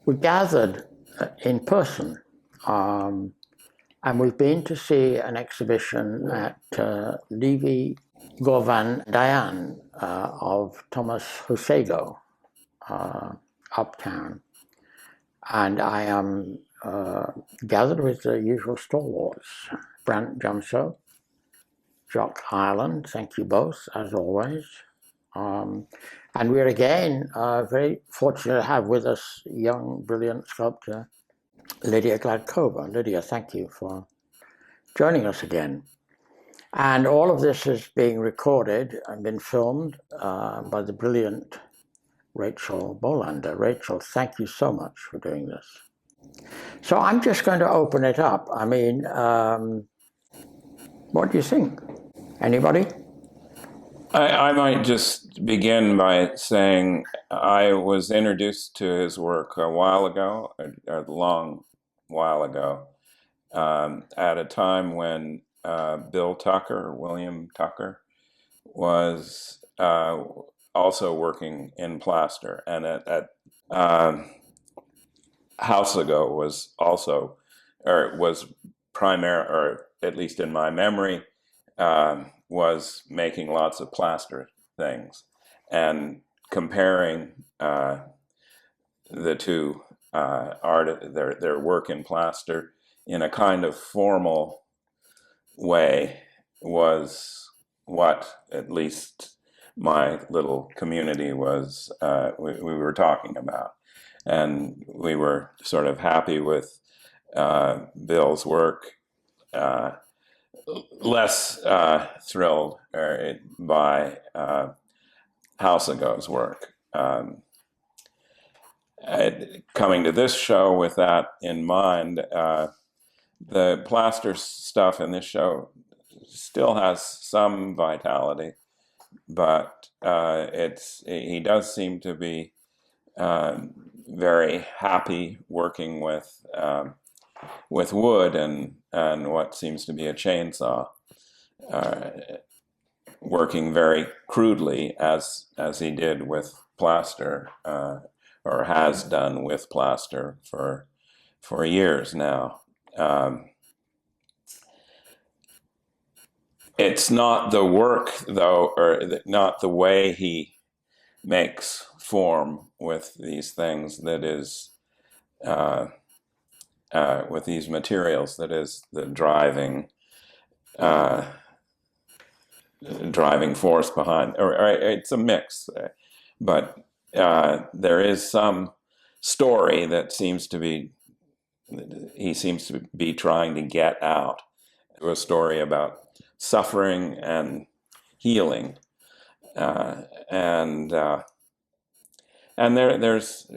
we gathered in person, and we've been to see an exhibition at Levy Gorvy Dayan of Thomas Houseago, uptown. And I am gathered with the usual stalwarts, Brandt, Junceau, Jock Ireland, thank you both, as always. And we're again very fortunate to have with us young, brilliant sculptor, Lydia Gladkova. Lydia, thank you for joining us again. And all of this is being recorded and been filmed by the brilliant Rachael Bohlander. Rachael, thank you so much for doing this. So I'm just going to open it up. I mean, what do you think? Anybody? I might just begin by saying I was introduced to his work a while ago, a long while ago, at a time when William Tucker, was also working in plaster, and at Houseago was also, or was primary, or at least in my memory, was making lots of plaster things, and comparing the two their work in plaster in a kind of formal way was what at least my little community was we were talking about, and we were sort of happy with Bill's work. Less thrilled by Houseago's work. Coming to this show with that in mind, the plaster stuff in this show still has some vitality, but he does seem to be very happy working with wood and what seems to be a chainsaw, working very crudely as he did with plaster, or has done with plaster for years now. It's not the work, though, or not the way he makes form with these things that is with these materials that is the driving force behind, or it's a mix, but there is some story that he seems to be trying to get out, a story about suffering and healing, and there's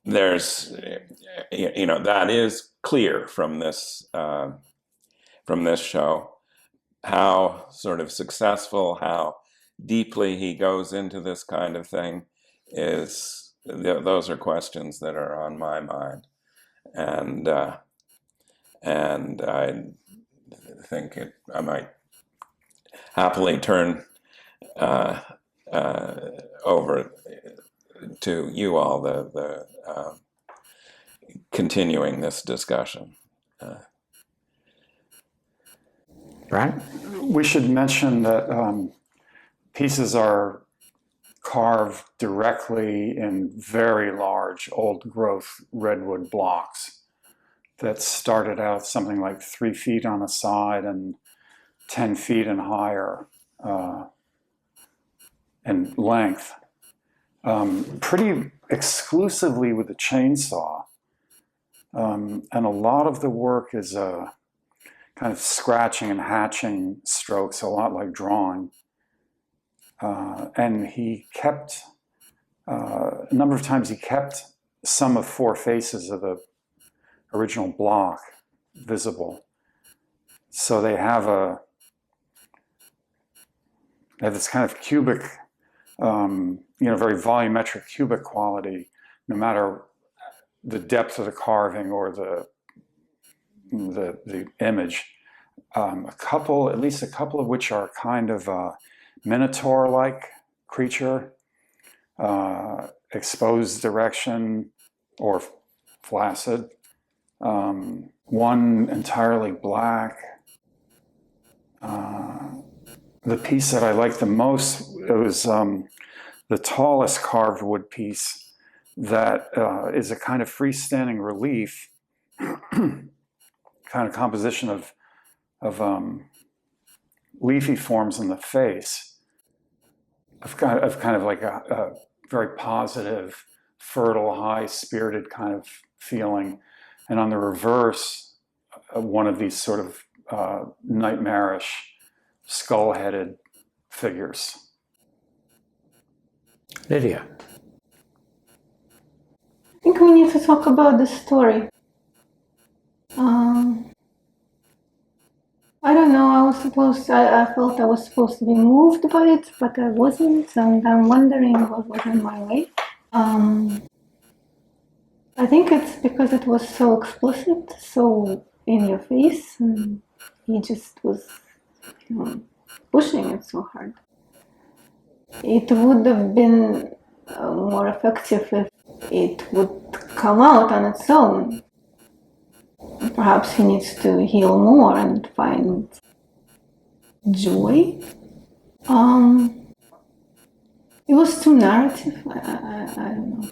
that is clear from this show, how sort of successful, how deeply he goes into this kind of thing those are questions that are on my mind, and I think I might happily turn over to you all, the continuing this discussion. Brandt? We should mention that pieces are carved directly in very large old-growth redwood blocks that started out something like 3 feet on a side and 10 feet and higher in length. Pretty exclusively with a chainsaw. And a lot of the work is kind of scratching and hatching strokes, a lot like drawing. And he kept, a number of times he kept some of 4 faces of the original block visible. So they have this kind of cubic, very volumetric cubic quality, no matter the depth of the carving or the image. At least a couple of which are kind of Minotaur-like creature, exposed direction or flaccid. One entirely black. The piece that I liked the most, it was the tallest carved wood piece that is a kind of freestanding relief, kind of composition of leafy forms in the face, of kind of like a very positive, fertile, high-spirited kind of feeling. And on the reverse, one of these sort of nightmarish, skull-headed figures. Lydia. I think we need to talk about the story. I don't know, I felt I was supposed to be moved by it, but I wasn't, and I'm wondering what was in my way. I think it's because it was so explicit, so in your face, and he just was pushing it so hard. It would have been more effective if it would come out on its own. Perhaps he needs to heal more and find joy. It was too narrative. I don't know.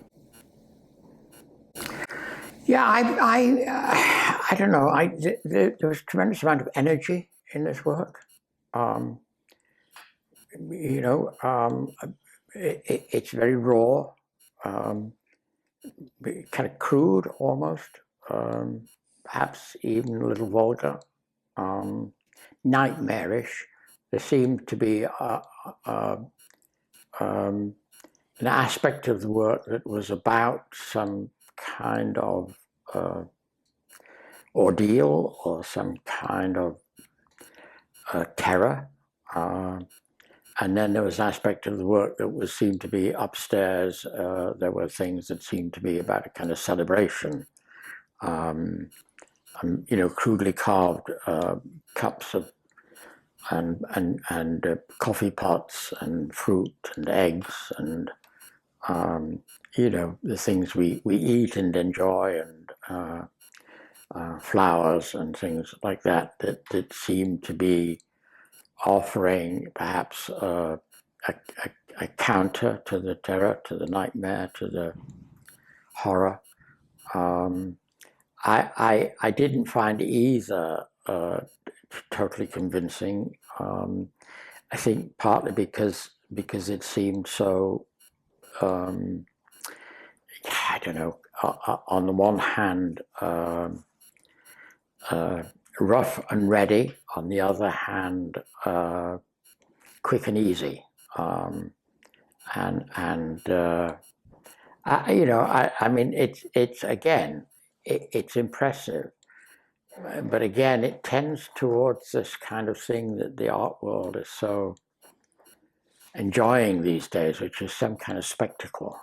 Yeah, I don't know. There was a tremendous amount of energy in this work. It's very raw, kind of crude almost, perhaps even a little vulgar, nightmarish. There seemed to be an aspect of the work that was about some kind of ordeal or some kind of terror. And then there was an aspect of the work that seemed to be upstairs. There were things that seemed to be about a kind of celebration. Crudely carved cups of and coffee pots and fruit and eggs and the things we eat and enjoy, and flowers and things like that seem to be offering perhaps a counter to the terror, to the nightmare, to the horror. I didn't find either totally convincing. I think partly because it seemed so, I don't know, on the one hand, rough and ready, on the other hand, quick and easy. It's impressive, but again, it tends towards this kind of thing that the art world is so enjoying these days, which is some kind of spectacle.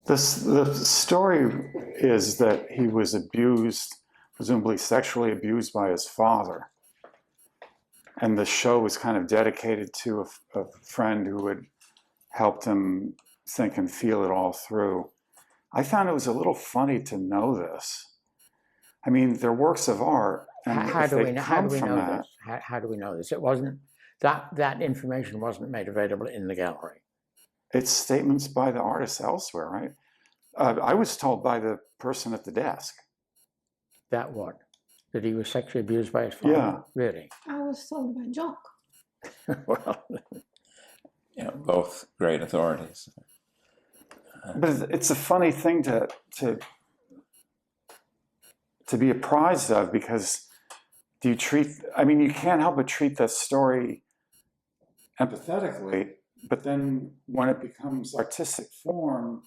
The story is that he was abused, presumably sexually abused by his father. And the show was kind of dedicated to a friend who had helped him think and feel it all through. I found it was a little funny to know this. I mean, they're works of art. And How do we know this? How do we know this? It wasn't, that information wasn't made available in the gallery. It's statements by the artists elsewhere, right? I was told by the person at the desk. That what? That he was sexually abused by his father? Yeah. Really? I was told by Jock. Well, both great authorities. But it's a funny thing to be apprised of, because you can't help but treat the story empathetically, but then when it becomes artistic form,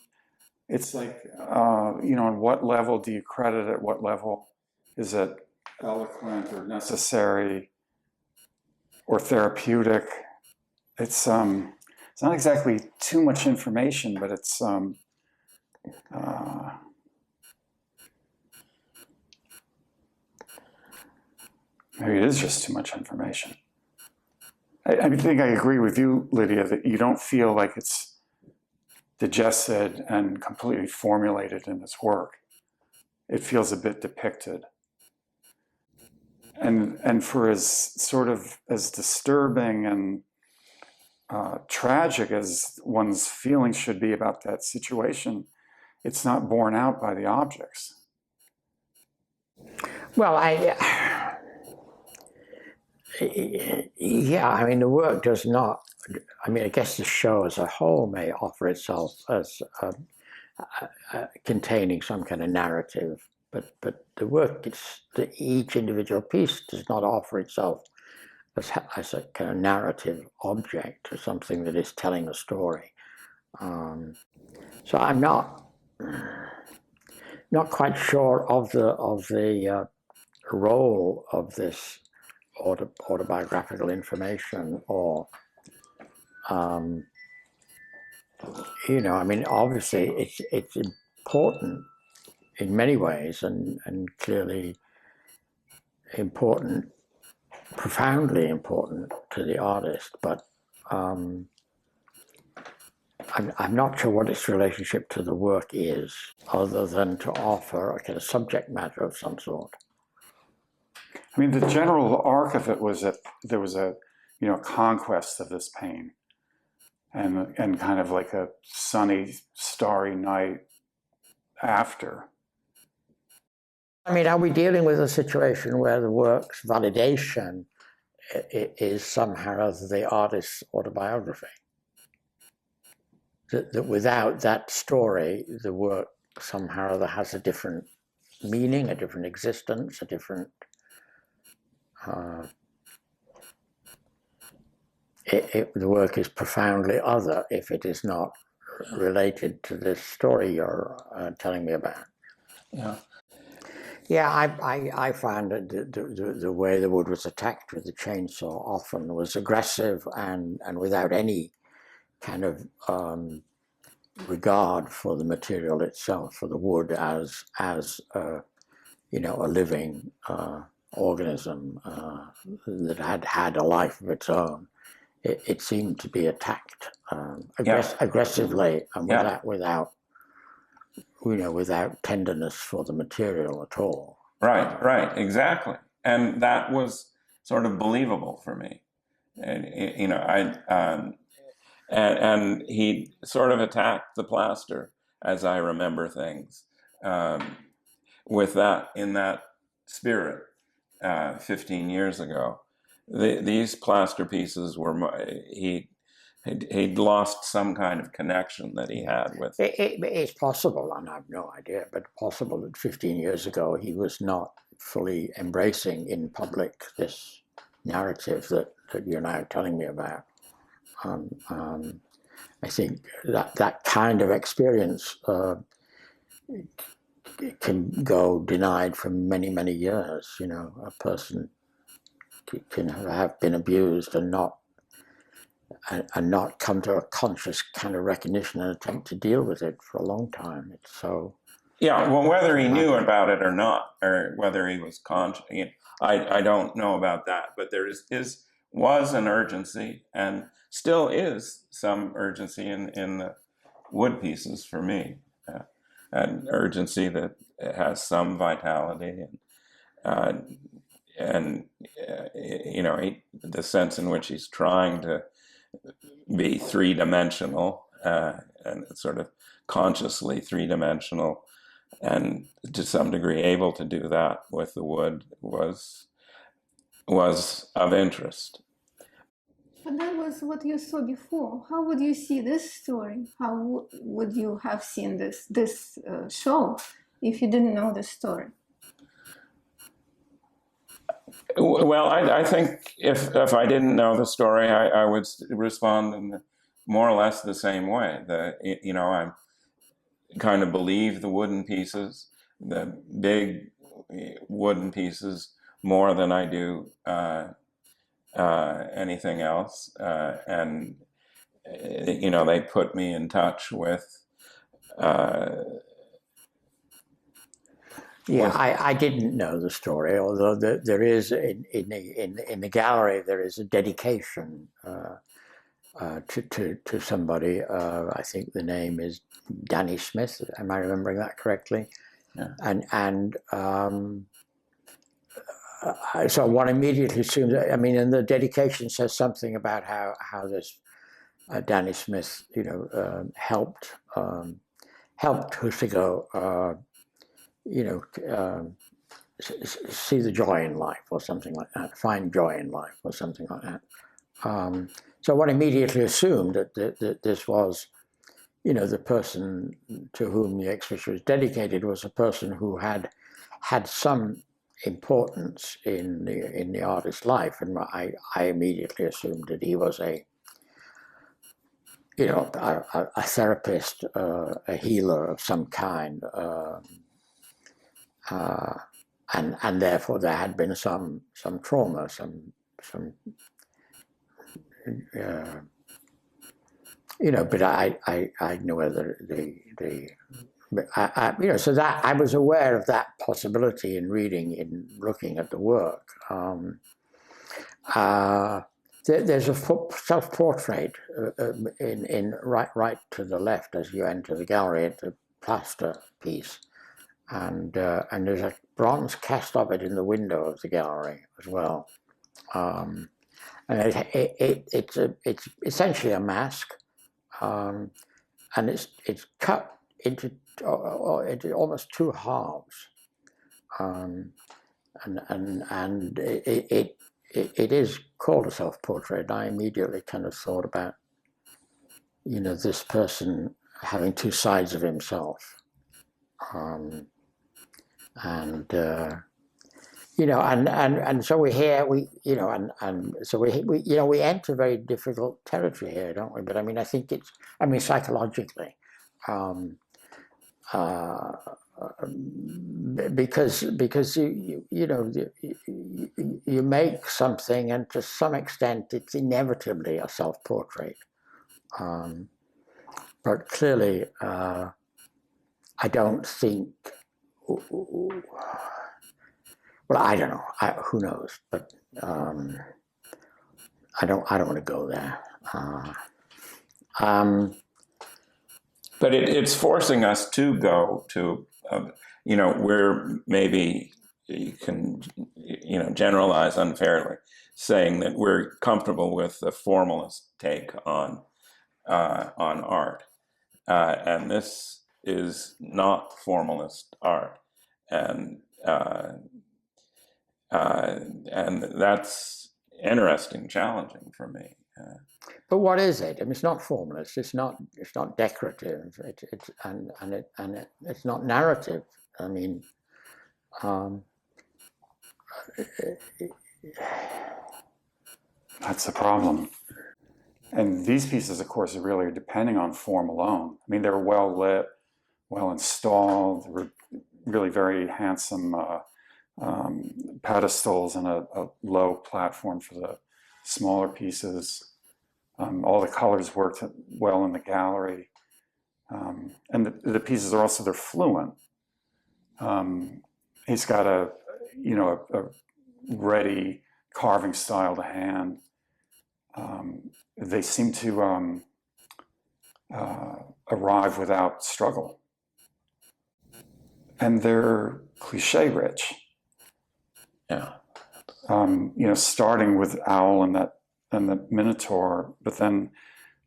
it's like, on what level do you credit it? What level is it eloquent or necessary or therapeutic? It's not exactly too much information, but it's maybe it is just too much information. I think I agree with you, Lydia, that you don't feel like it's digested and completely formulated in his work. It feels a bit depicted. And for as sort of as disturbing and tragic as one's feelings should be about that situation, it's not borne out by the objects. Well, yeah, I mean, the work does not, I mean, I guess the show as a whole may offer itself as containing some kind of narrative, but the work, each individual piece does not offer itself as a kind of narrative object or something that is telling a story. So I'm not quite sure of the role of this autobiographical information, or you know, I mean, obviously it's important in many ways, and clearly important, profoundly important to the artist, but I'm not sure what its relationship to the work is, other than to offer a kind of subject matter of some sort. I mean, the general arc of it was that there was a, you know, conquest of this pain, and kind of like a sunny, starry night after. I mean, are we dealing with a situation where the work's validation is somehow the artist's autobiography? That without that story, the work somehow has a different meaning, a different existence, a different... the work is profoundly other if it is not related to this story you're telling me about. Yeah. Yeah, I found that the way the wood was attacked with the chainsaw often was aggressive and without any kind of regard for the material itself, for the wood as you know, a living organism that had a life of its own. It seemed to be attacked aggressively and without you know, without tenderness for the material at all. Right, exactly. And that was sort of believable for me. And, you know, and he sort of attacked the plaster, as I remember things, with that, in that spirit, 15 years ago. These plaster pieces were, he'd lost some kind of connection that he had with. It's possible, and I have no idea, but possible that 15 years ago he was not fully embracing in public this narrative that you're now telling me about. I think that kind of experience can go denied for many, many years. You know, a person can have been abused and not come to a conscious kind of recognition and attempt to deal with it for a long time. It's so... Yeah, well, whether he knew about it or not, or whether he was conscious, I don't know about that, but there was an urgency, and still is some urgency in the wood pieces for me, an urgency that has some vitality, and you know, the sense in which he's trying to be three-dimensional, and sort of consciously three-dimensional, and to some degree able to do that with the wood was of interest. But that was what you saw before. How would you see this story? How would you have seen this show if you didn't know the story? Well, I think if I didn't know the story, I would respond in more or less the same way. You know, I kind of believe the wooden pieces, the big wooden pieces, more than I do anything else. And, you know, they put me in touch with... Yeah, I didn't know the story, although there is in the gallery there is a dedication to somebody. I think the name is Danny Smith. Am I remembering that correctly? Yeah. And so one immediately assumes. I mean, and the dedication says something about how this Danny Smith, helped Houseago, see the joy in life or something like that, find joy in life or something like that. So one immediately assumed that this was, the person to whom the exhibition was dedicated was a person who had some importance in the artist's life, and I immediately assumed that he was a therapist, a healer of some kind, and therefore there had been some trauma, some but I know whether so that I was aware of that possibility in looking at the work. There's a self-portrait in right to the left as you enter the gallery. It's a plaster piece, and there's a bronze cast of it in the window of the gallery as well. And it's essentially a mask, and it's cut into almost two halves, and it is called a self-portrait. I immediately kind of thought about, this person having two sides of himself, and so we enter very difficult territory here, don't we? But I mean, psychologically, because you make something, and to some extent it's inevitably a self-portrait, but clearly I don't think, well, I don't know, who knows, but I don't want to go there. But it's forcing us to go to, where maybe you can, generalize unfairly, saying that we're comfortable with the formalist take on art, and this is not formalist art, and that's interesting, challenging for me. But what is it? I mean, it's not formalist. It's not decorative. It's not narrative. I mean, that's the problem. And these pieces, of course, are really depending on form alone. I mean, they were well lit, well installed. They were really very handsome pedestals and a low platform for the smaller pieces. All the colors worked well in the gallery, and the pieces are also, they're fluent. He's got a ready carving style to hand. They seem to arrive without struggle, and they're cliche rich. Yeah. Starting with Owl and the Minotaur, but then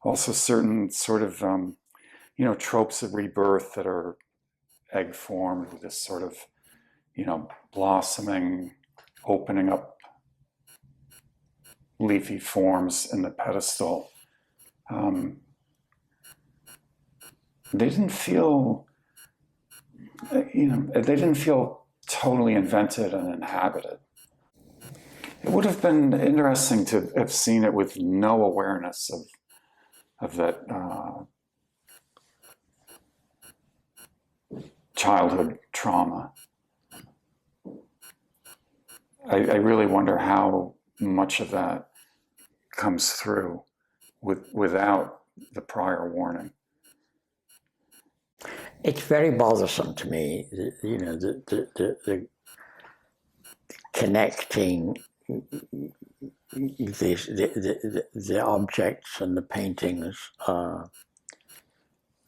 also certain sort of tropes of rebirth that are egg formed with this sort of blossoming, opening up leafy forms in the pedestal. They didn't feel totally invented and inhabited. It would have been interesting to have seen it with no awareness of that childhood trauma. I really wonder how much of that comes through without the prior warning. It's very bothersome to me, the connecting the objects and the paintings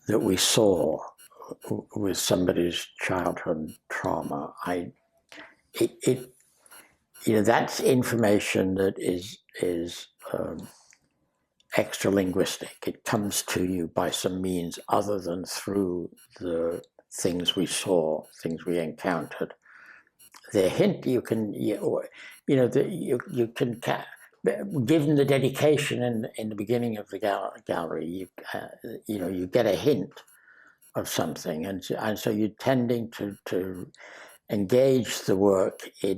that we saw with somebody's childhood trauma, that's information that is extra linguistic. It comes to you by some means other than through the things we saw, things we encountered. The hint you can, you can, given the dedication in the beginning of the gallery, you get a hint of something, and so you're tending to engage the work in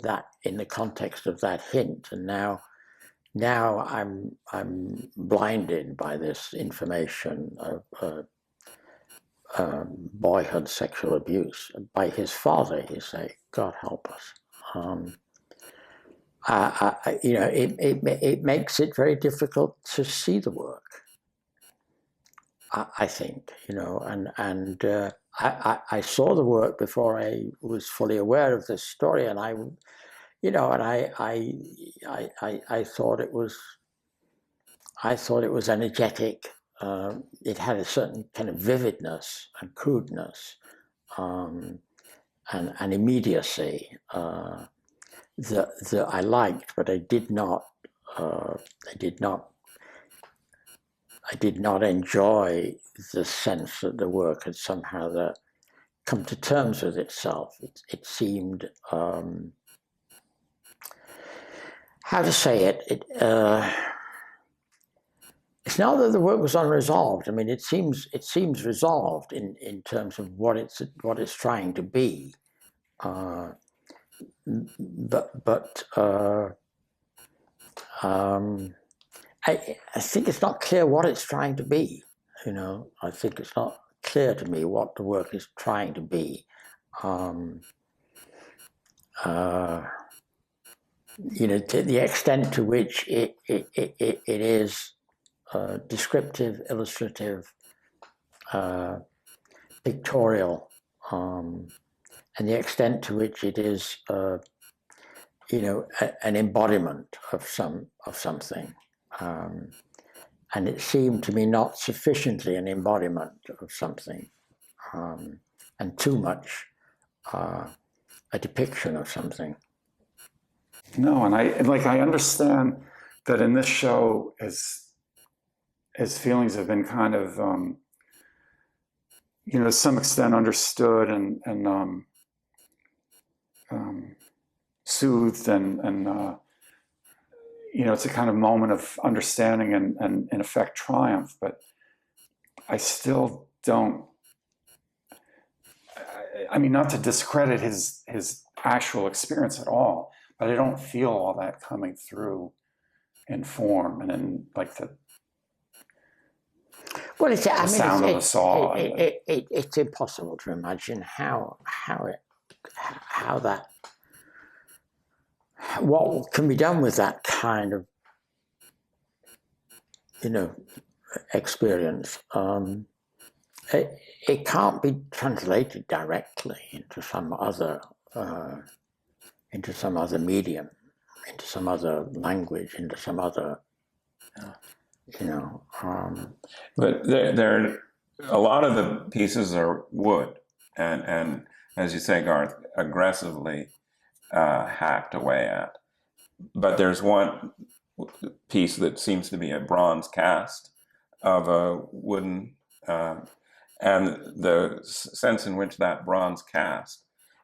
the context of that hint. And now I'm blinded by this information of boyhood sexual abuse by his father. You say, God help us. It makes it very difficult to see the work. I think, I saw the work before I was fully aware of this story, and I thought it was energetic. It had a certain kind of vividness and crudeness, and immediacy that I liked, but I did not enjoy the sense that the work had somehow come to terms with itself. It seemed, how to say it? It's not that the work was unresolved. I mean, it seems resolved in terms of what it's trying to be, I think it's not clear what it's trying to be. I think it's not clear to me what the work is trying to be. To the extent to which it is descriptive, illustrative, pictorial, and the extent to which it is, an embodiment of something. And it seemed to me not sufficiently an embodiment of something, and too much a depiction of something. No, and I understand that in this show, his feelings have been kind of, to some extent understood and soothed, and it's a kind of moment of understanding and in effect triumph. But I still don't. I mean, not to discredit his actual experience at all, but I don't feel all that coming through in form and in the sound of the saw. It's impossible to imagine what can be done with that kind of experience. It can't be translated directly into some other medium, into some other language, into some other But there a lot of the pieces are wood, and as you say, Garth, aggressively hacked away at. But there's one piece that seems to be a bronze cast of a wooden, and the sense in which that bronze cast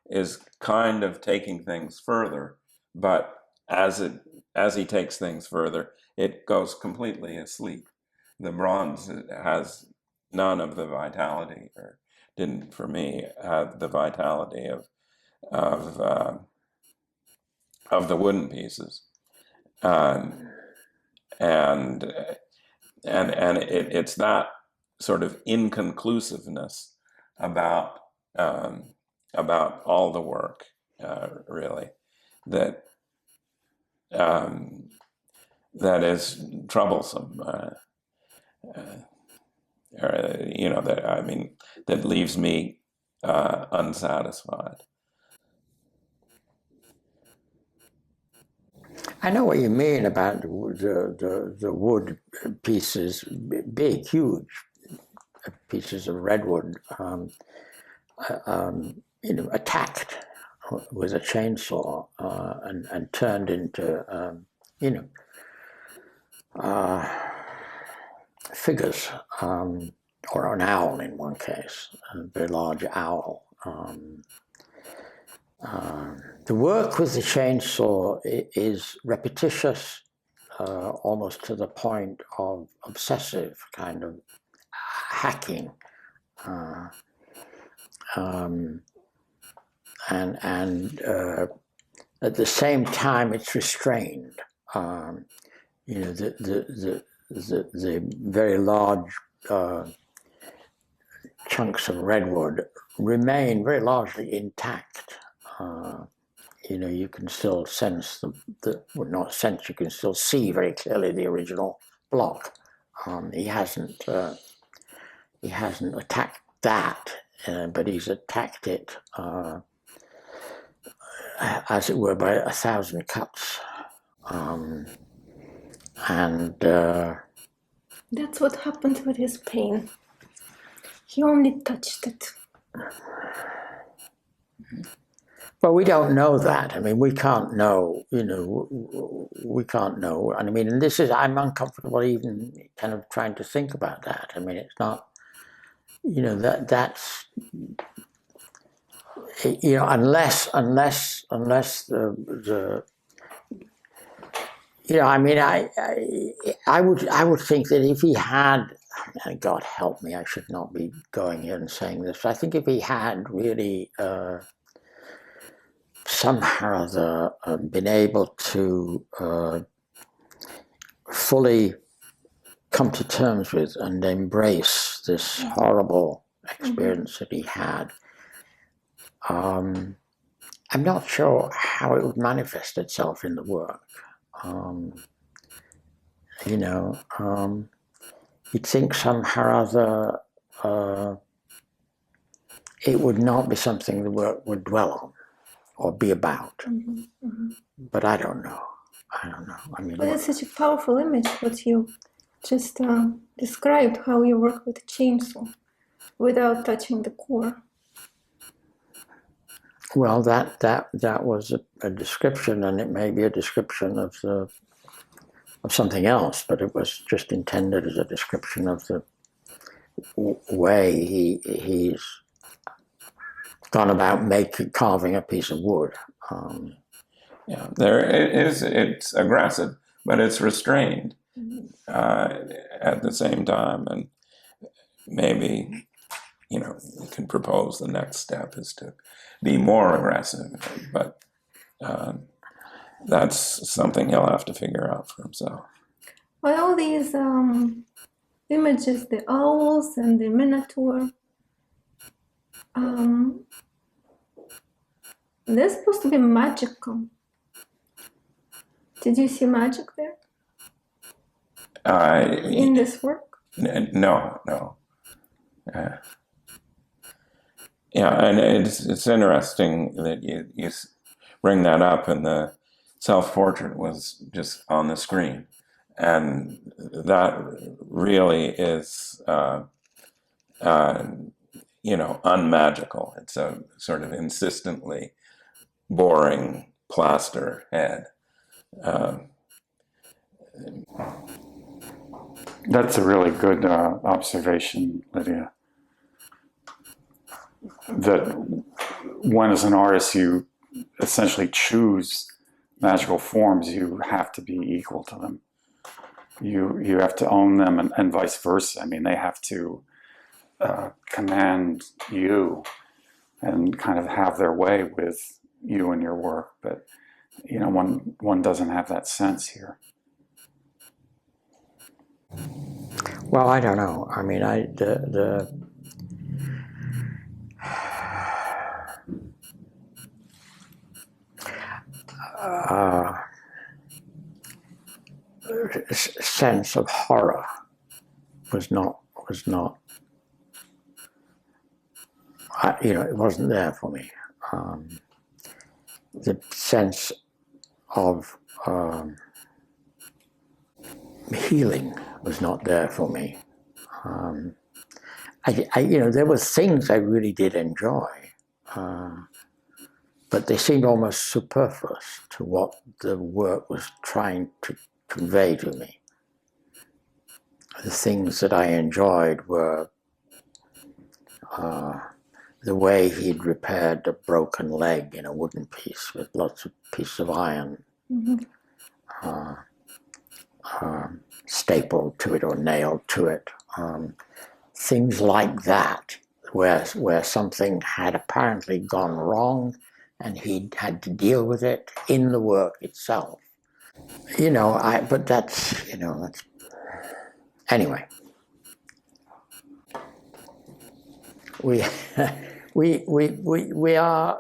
is kind of taking things further, but as he takes things further, it goes completely asleep. The bronze has none of the vitality, or didn't for me have the vitality of the wooden pieces, and it's that sort of inconclusiveness about all the work, really, that is troublesome. That leaves me unsatisfied. I know what you mean about the wood pieces, big, huge pieces of redwood, attacked with a chainsaw and turned into, figures, or an owl in one case, a very large owl. The work with the chainsaw is repetitious, almost to the point of obsessive kind of hacking, and at the same time it's restrained. The very large chunks of redwood remain very largely intact. You can still sense not sense, you can still see very clearly the original block. He hasn't attacked that, but he's attacked it, as it were, by 1,000 cuts. That's what happened with his pain. He only touched it. But we don't know that. I mean, we can't know, we can't know. And I mean, and I'm uncomfortable even kind of trying to think about that. I mean, it's not, that's, unless the I mean, I would think that if he had, and God help me, I should not be going here and saying this, but I think if he had really somehow or other been able to fully come to terms with and embrace this horrible experience that he had, I'm not sure how it would manifest itself in the work. You'd think somehow or other it would not be something the work would dwell on or be about. But I don't know. I mean, but it's such a powerful image what you just described, how you work with a chainsaw without touching the core. Well, that was a description, and it may be a description of something else, but it was just intended as a description of the way he's gone about carving a piece of wood. It's aggressive, but it's restrained at the same time, and maybe you can propose the next step is to be more aggressive, but that's something he'll have to figure out for himself. Well, all these images, the owls and the minotaur, they're supposed to be magical. Did you see magic there? In this work? No. And it's interesting that you bring that up, and the self-portrait was just on the screen, and that really is unmagical. It's a sort of insistently boring plaster head. That's a really good observation, Lydia. That when, as an artist, you essentially choose magical forms, you have to be equal to them. You have to own them, and vice versa. I mean, they have to command you and kind of have their way with you and your work. But one doesn't have that sense here. Well, I don't know. I mean, sense of horror was not. It wasn't there for me. The sense of healing was not there for me. There were things I really did enjoy, but they seemed almost superfluous to what the work was trying to convey to me. The things that I enjoyed were the way he'd repaired a broken leg in a wooden piece with lots of pieces of iron stapled to it or nailed to it. Things like that, where something had apparently gone wrong and he'd had to deal with it in the work itself. But that's anyway. We are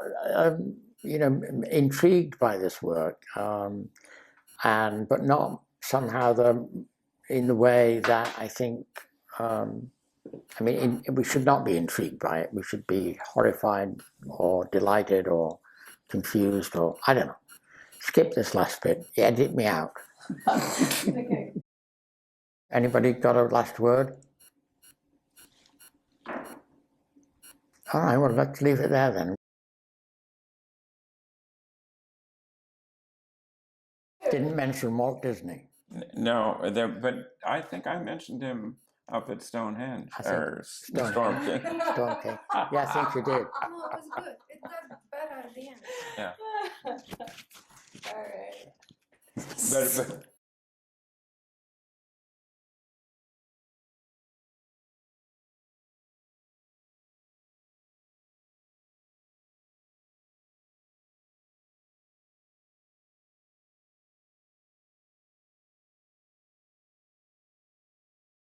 intrigued by this work, but not somehow in the way that I think. We should not be intrigued by it. We should be horrified or delighted or confused or I don't know. Skip this last bit. Edit me out. Okay. Anybody got a last word? All right, well, let's leave it there then. Didn't mention Walt Disney. No, but I think I mentioned him up at Stonehenge or Storm King. Storm King. Yeah, I think you did. No, it was good. It got better at the end. Yeah. All right. But